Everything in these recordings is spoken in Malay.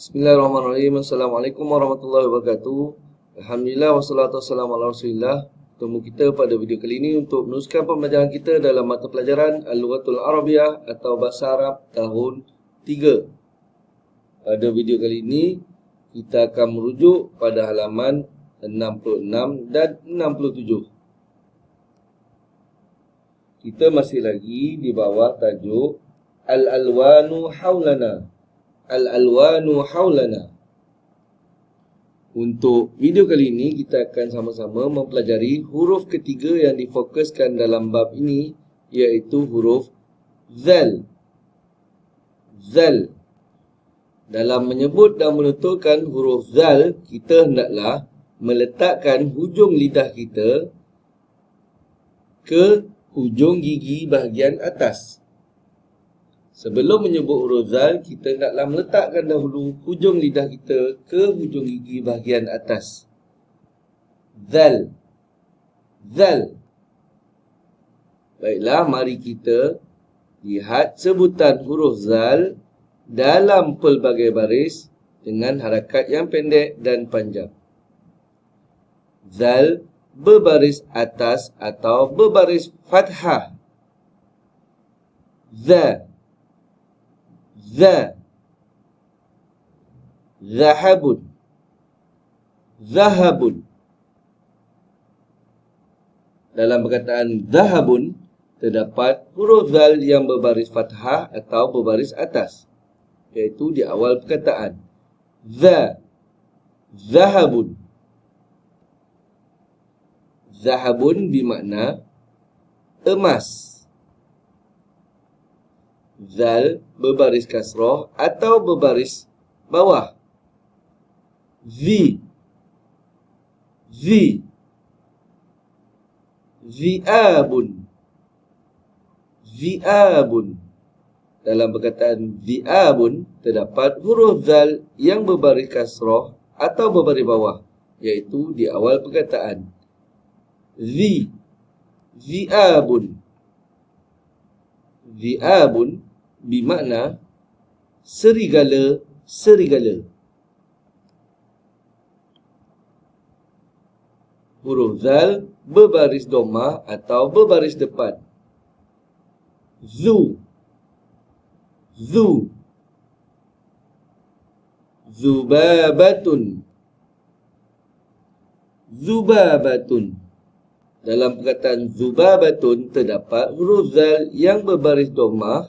Bismillahirrahmanirrahim. Assalamualaikum warahmatullahi wabarakatuh. Alhamdulillah wassalatu wassalamu ala Rasulillah. Bertemu kita pada video kali ini untuk meneruskan pembelajaran kita dalam mata pelajaran Al-Lughatul Arabiyah atau Bahasa Arab tahun 3. Pada video kali ini kita akan merujuk pada halaman 66 dan 67. Kita masih lagi di bawah tajuk Al-Alwanu Hawlana. Al-Alwanu Hawlana. Untuk video kali ini kita akan sama-sama mempelajari huruf ketiga yang difokuskan dalam bab ini, iaitu huruf Zal. Zal. Dalam menyebut dan menuturkan huruf Zal, kita hendaklah meletakkan hujung lidah kita ke hujung gigi bahagian atas. Sebelum menyebut huruf Zal, kita hendaklah meletakkan dahulu hujung lidah kita ke hujung gigi bahagian atas. Zal. Zal. Baiklah, mari kita lihat sebutan huruf Zal dalam pelbagai baris dengan harakat yang pendek dan panjang. Zal berbaris atas atau berbaris fathah. Za. Za. Zahabun. Zahabun. Dalam perkataan zahabun, terdapat huruf Zal yang berbaris fathah atau berbaris atas, iaitu di awal perkataan. Za. Zahabun. Zahabun bermakna emas. Zal berbaris kasrah atau berbaris bawah. Zi. Zi. Zi'abun. Zi'abun. Dalam perkataan zi'abun, terdapat huruf Zal yang berbaris kasrah atau berbaris bawah, iaitu di awal perkataan. Zi. Zi'abun. Zi'abun bermakna serigala, serigala. Huruf Zal berbaris domah atau berbaris depan. Zu. Zu. Zubabatun. Zubabatun. Dalam perkataan zubabatun terdapat huruf Zal yang berbaris domah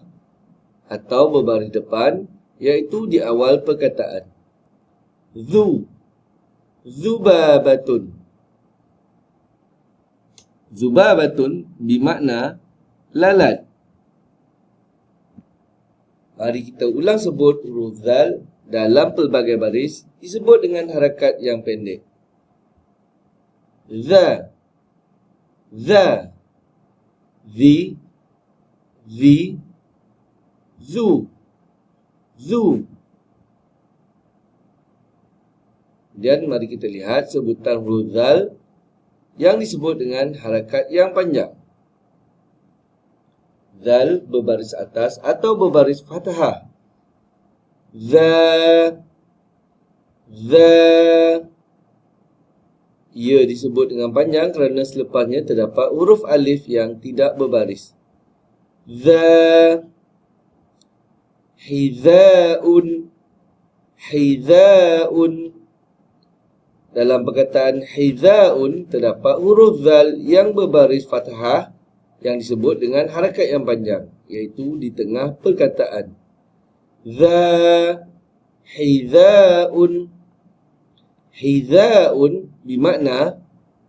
atau berbaris depan, iaitu di awal perkataan. Zu. Zubabatun. Zubabatun bermakna lalat. Mari kita ulang sebut huruf Zal dalam pelbagai baris disebut dengan harakat yang pendek. Za. Za. Zi. Zi. Zu. Zu. Dan mari kita lihat sebutan huruf Zal yang disebut dengan harakat yang panjang. Zal berbaris atas atau berbaris fathah. Za. Za. Ia disebut dengan panjang kerana selepasnya terdapat huruf alif yang tidak berbaris. Za. Hiza'un. Hiza'un. Dalam perkataan hiza'un terdapat huruf Zal yang berbaris fathah yang disebut dengan harakat yang panjang, iaitu di tengah perkataan. Za. Hiza'un. Hiza'un bermakna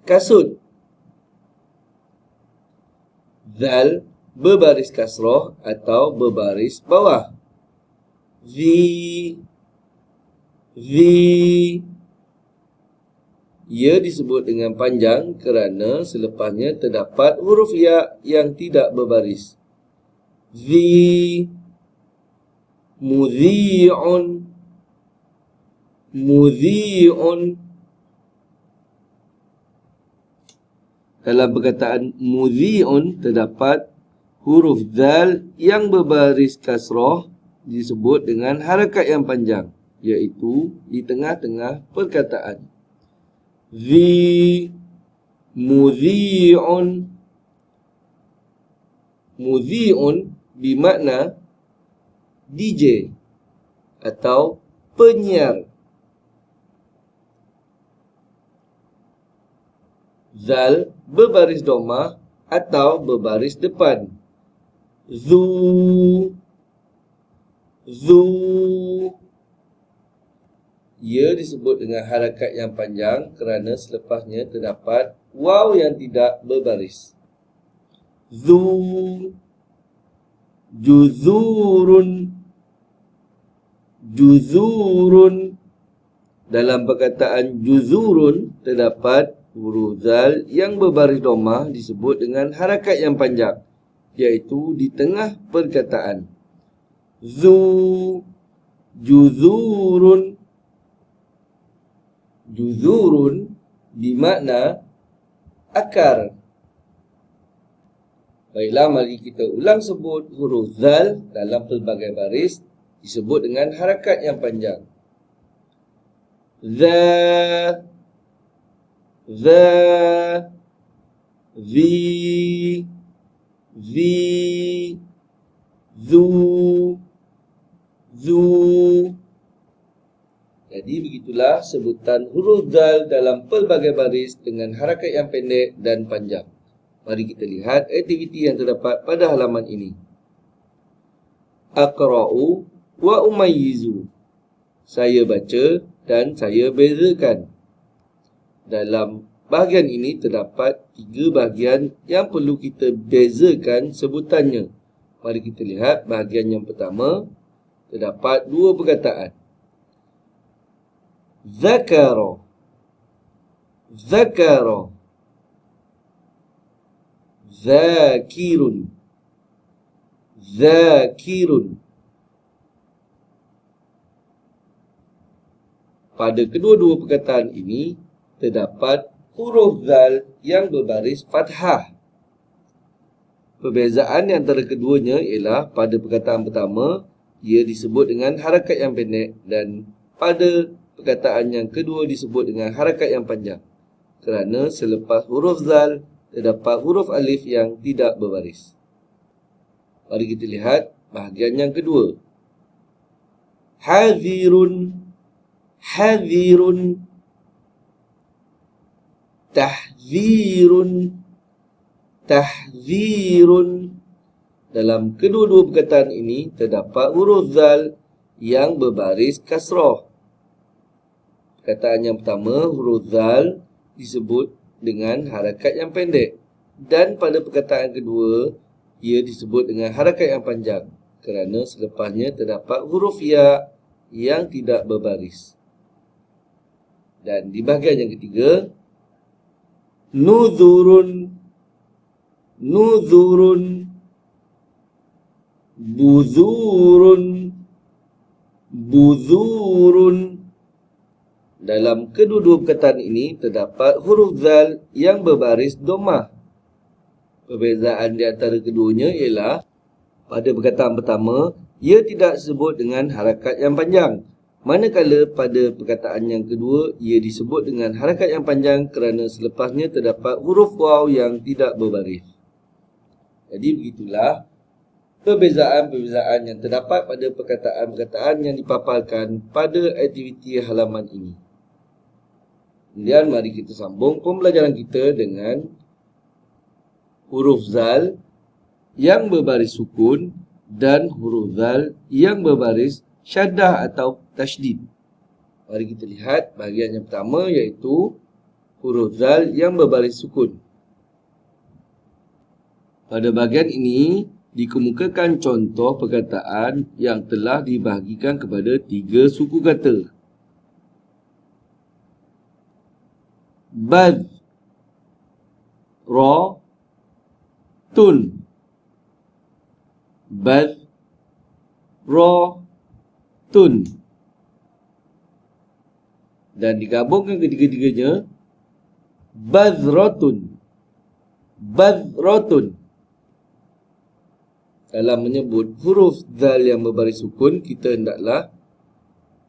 kasut. Zal berbaris kasrah atau berbaris bawah. Zi. Zi. Ia disebut dengan panjang kerana selepasnya terdapat huruf ya yang tidak berbaris. Zi. Mudhi'un. Mudhi'un. Dalam perkataan mudhi'un terdapat huruf Zal yang berbaris kasrah disebut dengan harakat yang panjang, iaitu di tengah-tengah perkataan. Zi mudhi'un. Mudhi'un bermakna DJ atau penyiar. Zal berbaris domah atau berbaris depan. Zu. Ia disebut dengan harakat yang panjang kerana selepasnya terdapat waw yang tidak berbaris. Zu. Juzurun. Dalam perkataan juzurun terdapat huruf zal yang berbaris domah disebut dengan harakat yang panjang, iaitu di tengah perkataan. Zu. Juzurun. Juzurun bermakna akar. Baiklah, mari kita ulang sebut huruf zal dalam pelbagai baris disebut dengan harakat yang panjang. Za, zi, zu. Jadi begitulah sebutan huruf zal dalam pelbagai baris dengan harakat yang pendek dan panjang. Mari kita lihat aktiviti yang terdapat pada halaman ini. Aqra'u wa umayyizu. Saya baca dan saya bezakan. Dalam bahagian ini terdapat 3 bahagian yang perlu kita bezakan sebutannya. Mari kita lihat bahagian yang pertama. Terdapat 2 perkataan. Zakara. Zakirun. Pada kedua-dua perkataan ini terdapat huruf zal yang berbaris fathah. Perbezaan di antara keduanya ialah pada perkataan pertama ia disebut dengan harakat yang pendek dan pada perkataan yang kedua disebut dengan harakat yang panjang. Kerana selepas huruf zal terdapat huruf alif yang tidak berbaris. Mari kita lihat bahagian yang kedua. Hadhirun. Tahzirun. Dalam kedua-dua perkataan ini terdapat huruf zal yang berbaris kasrah. Perkataan yang pertama, huruf zal disebut dengan harakat yang pendek. Dan pada perkataan kedua, ia disebut dengan harakat yang panjang. Kerana selepasnya terdapat huruf ya yang tidak berbaris. Dan di bahagian yang ketiga, nuzurun. Buzurun. Dalam kedua-dua perkataan ini terdapat huruf zal yang berbaris domah. Perbezaan di antara keduanya ialah pada perkataan pertama ia tidak disebut dengan harakat yang panjang, manakala pada perkataan yang kedua ia disebut dengan harakat yang panjang kerana selepasnya terdapat huruf waw yang tidak berbaris. Jadi begitulah perbezaan-perbezaan yang terdapat pada perkataan-perkataan yang dipaparkan pada aktiviti halaman ini. Kemudian mari kita sambung pembelajaran kita dengan huruf zal yang berbaris sukun dan huruf zal yang berbaris syaddah atau tasydid. Mari kita lihat bahagian yang pertama iaitu huruf zal yang berbaris sukun. Pada bahagian ini dikemukakan contoh perkataan yang telah dibahagikan kepada 3 suku kata. Bad, ra, tun. Bad, ra, tun. Dan digabungkan ketiga-tiganya, badratun. Dalam menyebut huruf zal yang berbaris sukun, kita hendaklah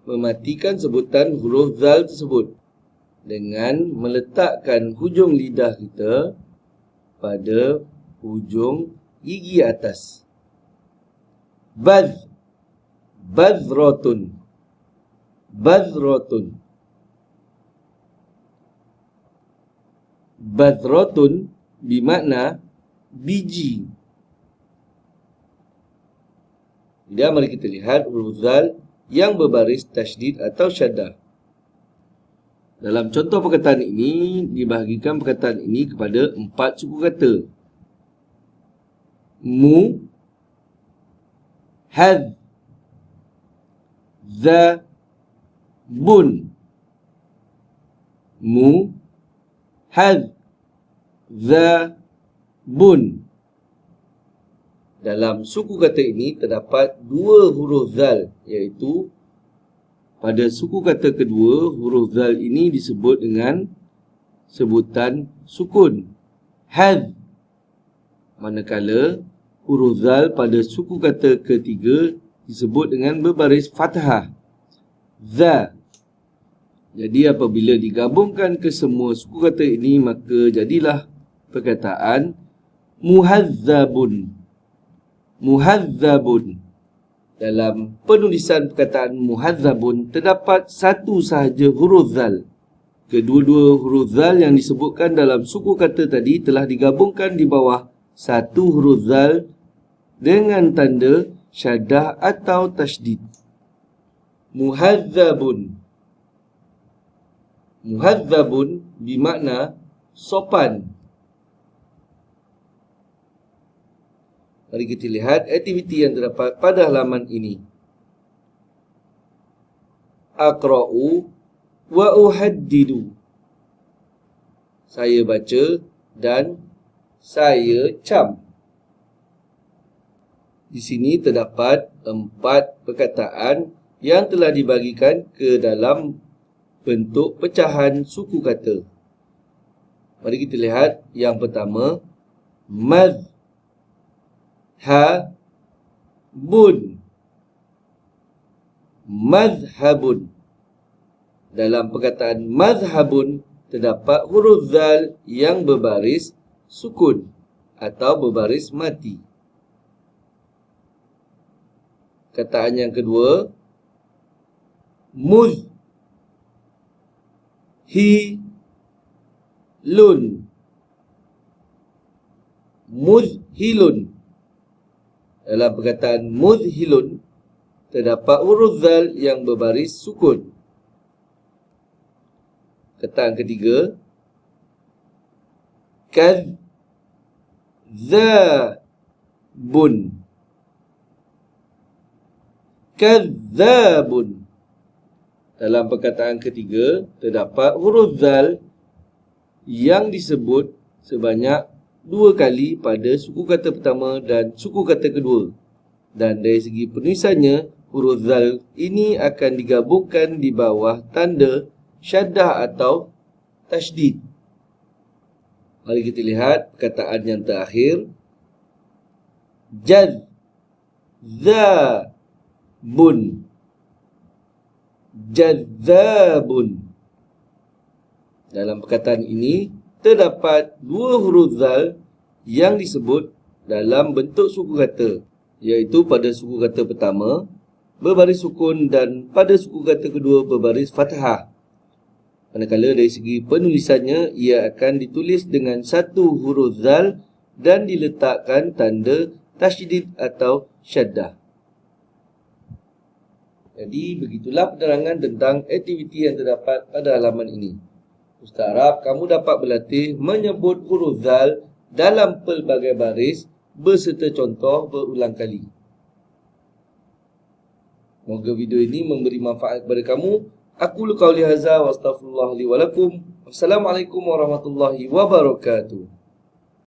mematikan sebutan huruf zal tersebut dengan meletakkan hujung lidah kita pada hujung gigi atas. Badh, badhratun, badhratun. Badhratun bermakna biji. Dan mari kita lihat huruf zal yang berbaris tasydid atau syaddah. Dalam contoh perkataan ini, dibahagikan perkataan ini kepada 4 suku kata. Mu, had, za, bun. Mu, had, za, bun. Dalam suku kata ini terdapat 2 huruf zal, iaitu pada suku kata kedua, huruf zal ini disebut dengan sebutan sukun, had. Manakala huruf zal pada suku kata ketiga disebut dengan berbaris fathah, za. Jadi apabila digabungkan ke semua suku kata ini, maka jadilah perkataan muhazzabun. Muhazzabun. Dalam penulisan perkataan muhazzabun terdapat satu sahaja huruf zal. Kedua-dua huruf zal yang disebutkan dalam suku kata tadi telah digabungkan di bawah satu huruf zal dengan tanda syaddah atau tasydid. Muhazzabun. Muhazzabun bermakna sopan. Mari kita lihat aktiviti yang terdapat pada halaman ini. Aqra'u wa uhaddidu. Saya baca dan saya cam. Di sini terdapat 4 perkataan yang telah dibagikan ke dalam bentuk pecahan suku kata. Mari kita lihat yang pertama, madh, ha, bun. Madhabun. Dalam perkataan madhabun terdapat huruf zal yang berbaris sukun atau berbaris mati. Kataan yang kedua, mudh, hi, lun. Mudhilun. Dalam perkataan mudhilun terdapat huruf zal yang berbaris sukun. Kataan ketiga, kadzabun. Kadzabun. Dalam perkataan ketiga terdapat huruf zal yang disebut sebanyak 2 kali pada suku kata pertama dan suku kata kedua. Dan dari segi penulisannya, huruf zal ini akan digabungkan di bawah tanda syaddah atau tasydid. Mari kita lihat perkataan yang terakhir. Jadzabun. Jadzabun. Dalam perkataan ini terdapat 2 huruf zal yang disebut dalam bentuk suku kata, iaitu pada suku kata pertama berbaris sukun dan pada suku kata kedua berbaris fathah. Manakala dari segi penulisannya, ia akan ditulis dengan satu huruf zal dan diletakkan tanda tasydid atau syaddah. Jadi begitulah penerangan tentang aktiviti yang terdapat pada halaman ini. Ustaz harap kamu dapat berlatih menyebut huruf zal dalam pelbagai baris beserta contoh berulang kali. Semoga video ini memberi manfaat kepada kamu. Aku qauli hadza wa astaghfirullah li wa lakum. Wassalamualaikum warahmatullahi wabarakatuh.